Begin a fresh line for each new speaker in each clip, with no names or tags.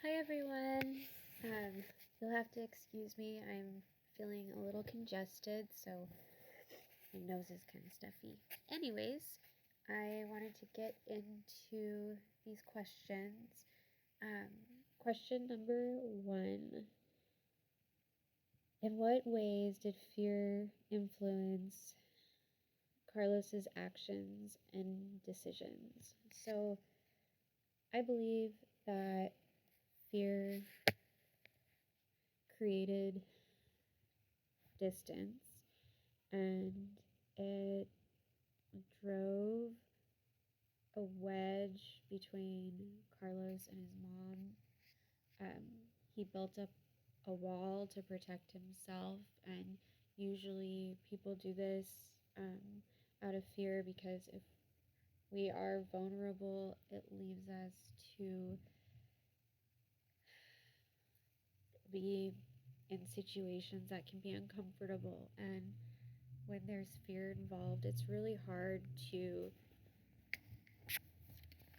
Hi everyone. You'll have to excuse me. I'm feeling a little congested, so my nose is kind of stuffy. Anyways, I wanted to get into these questions. Question number 1. In what ways did fear influence Carlos's actions and decisions? So, I believe that fear created distance and it drove a wedge between Carlos and his mom. He built up a wall to protect himself, and usually people do this out of fear because if we are vulnerable, it leaves us to be in situations that can be uncomfortable. And when there's fear involved, it's really hard to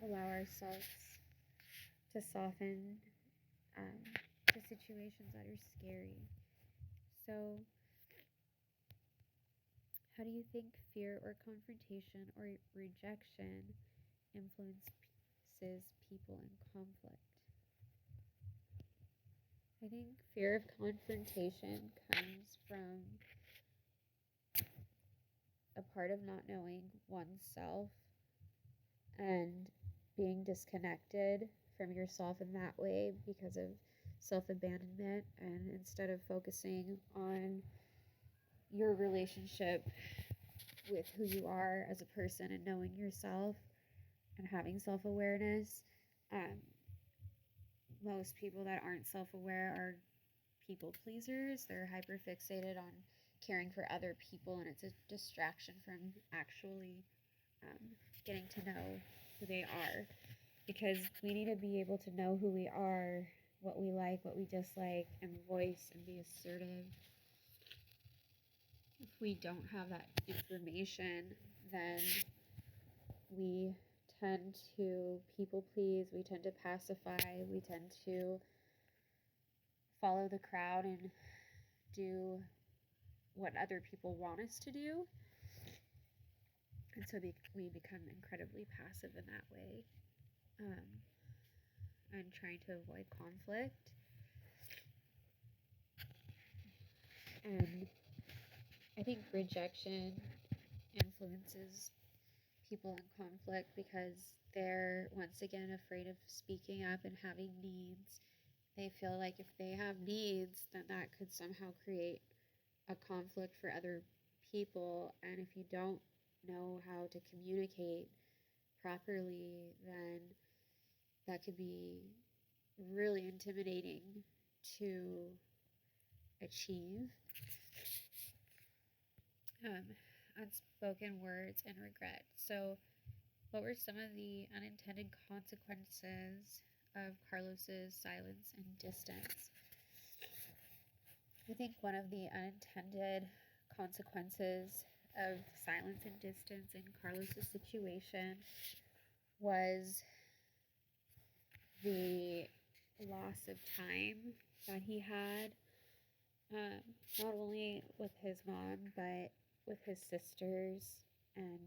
allow ourselves to soften to situations that are scary. So, how do you think fear or confrontation or rejection influences people in conflict? I think fear of confrontation comes from a part of not knowing oneself and being disconnected from yourself in that way because of self abandonment, and instead of focusing on your relationship with who you are as a person and knowing yourself and having self awareness, um, most people that aren't self aware are people pleasers. They're hyper fixated on caring for other people, and it's a distraction from actually getting to know who they are, because we need to be able to know who we are, what we like, what we dislike, and voice and be assertive. If we don't have that information, then we tend to people please, we tend to pacify, we tend to follow the crowd and do what other people want us to do. And so we become incredibly passive in that way, and trying to avoid conflict. And I think rejection influences people in conflict because they're once again afraid of speaking up and having needs. They feel like if they have needs, then that could somehow create a conflict for other people. And if you don't know how to communicate properly, then that could be really intimidating to achieve. Unspoken words and regret. So, what were some of the unintended consequences of Carlos's silence and distance? I think one of the unintended consequences of silence and distance in Carlos's situation was the loss of time that he had, not only with his mom, but with his sisters. And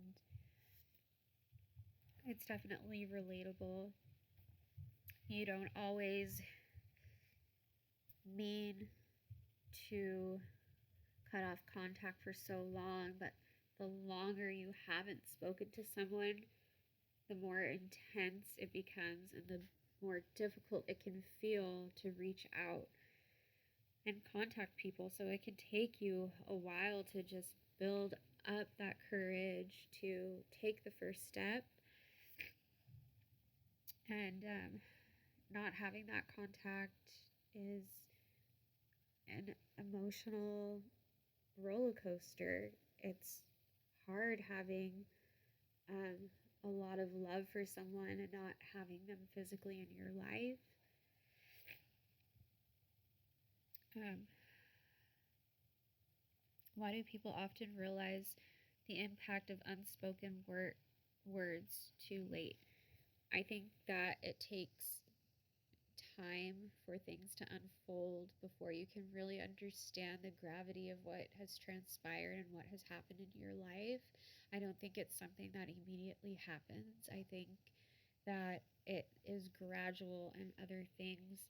it's definitely relatable. You don't always mean to cut off contact for so long, but the longer you haven't spoken to someone, the more intense it becomes and the more difficult it can feel to reach out and contact people. So it can take you a while to just build up that courage to take the first step. And not having that contact is an emotional roller coaster. It's hard having a lot of love for someone and not having them physically in your life. Why do people often realize the impact of unspoken words too late? I think that it takes time for things to unfold before you can really understand the gravity of what has transpired and what has happened in your life. I don't think it's something that immediately happens. I think that it is gradual and other things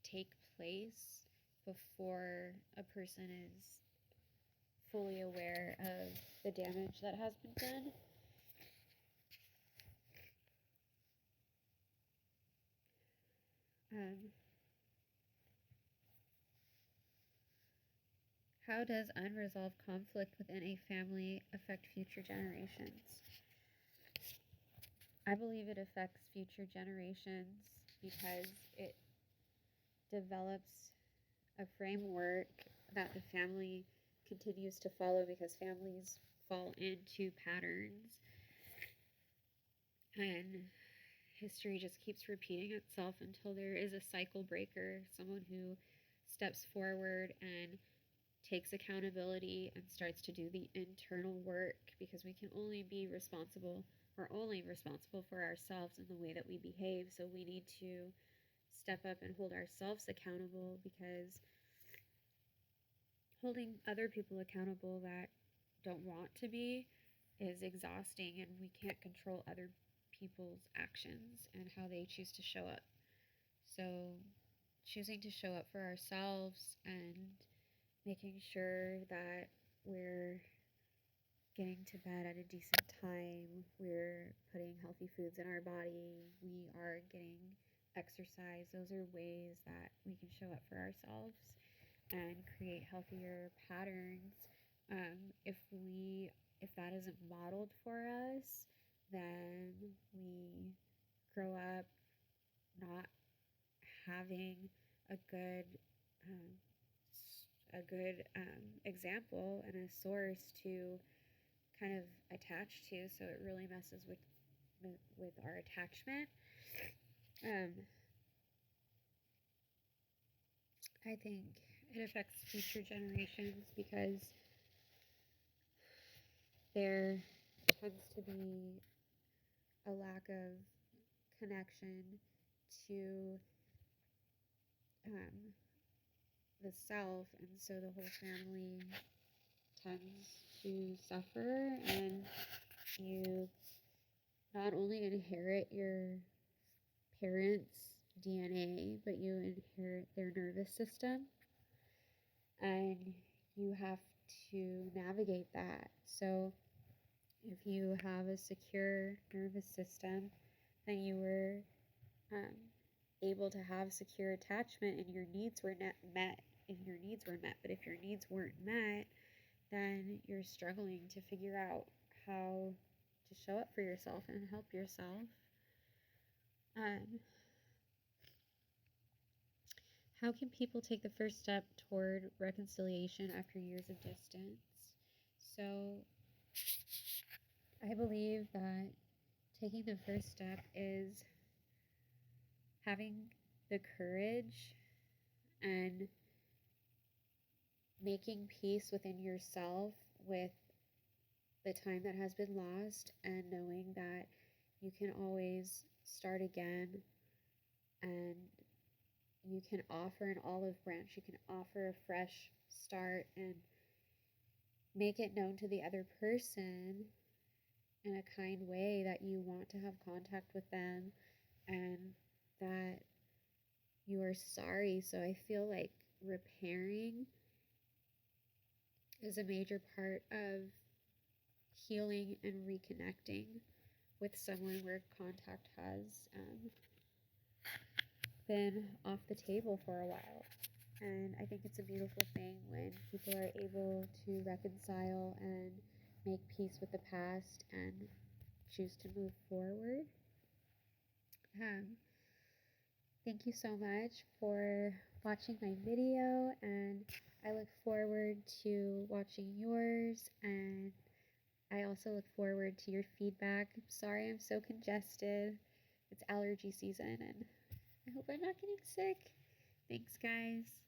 take place before a person is fully aware of the damage that has been done. How does unresolved conflict within a family affect future generations? I believe it affects future generations because it develops a framework that the family continues to follow, because families fall into patterns and history just keeps repeating itself until there is a cycle breaker, someone who steps forward and takes accountability and starts to do the internal work, because we can only be responsible for ourselves in the way that we behave. So we need to step up and hold ourselves accountable, because holding other people accountable that don't want to be is exhausting, and we can't control other people's actions and how they choose to show up. So choosing to show up for ourselves and making sure that we're getting to bed at a decent time, we're putting healthy foods in our body, we are getting exercise. Those are ways that we can show up for ourselves and create healthier patterns. If that isn't modeled for us, then we grow up not having a good um, example and a source to kind of attach to, so it really messes with our attachment. I think it affects future generations because there tends to be a lack of connection to the self, and so the whole family tends to suffer, and you not only inherit your parents' DNA, but you inherit their nervous system, and you have to navigate that. So if you have a secure nervous system, then you were able to have secure attachment, and your needs were met. If your needs were met, but if your needs weren't met, then you're struggling to figure out how to show up for yourself and help yourself. How can people take the first step toward reconciliation after years of distance? So I believe that taking the first step is having the courage and making peace within yourself with the time that has been lost, and knowing that you can always start again, and you can offer an olive branch, you can offer a fresh start, and make it known to the other person in a kind way that you want to have contact with them and that you are sorry. So I feel like repairing is a major part of healing and reconnecting with someone where contact has been off the table for a while. And I think it's a beautiful thing when people are able to reconcile and make peace with the past and choose to move forward. Thank you so much for watching my video, and I look forward to watching yours, and I also look forward to your feedback. I'm sorry I'm so congested. It's allergy season, and I hope I'm not getting sick. Thanks, guys.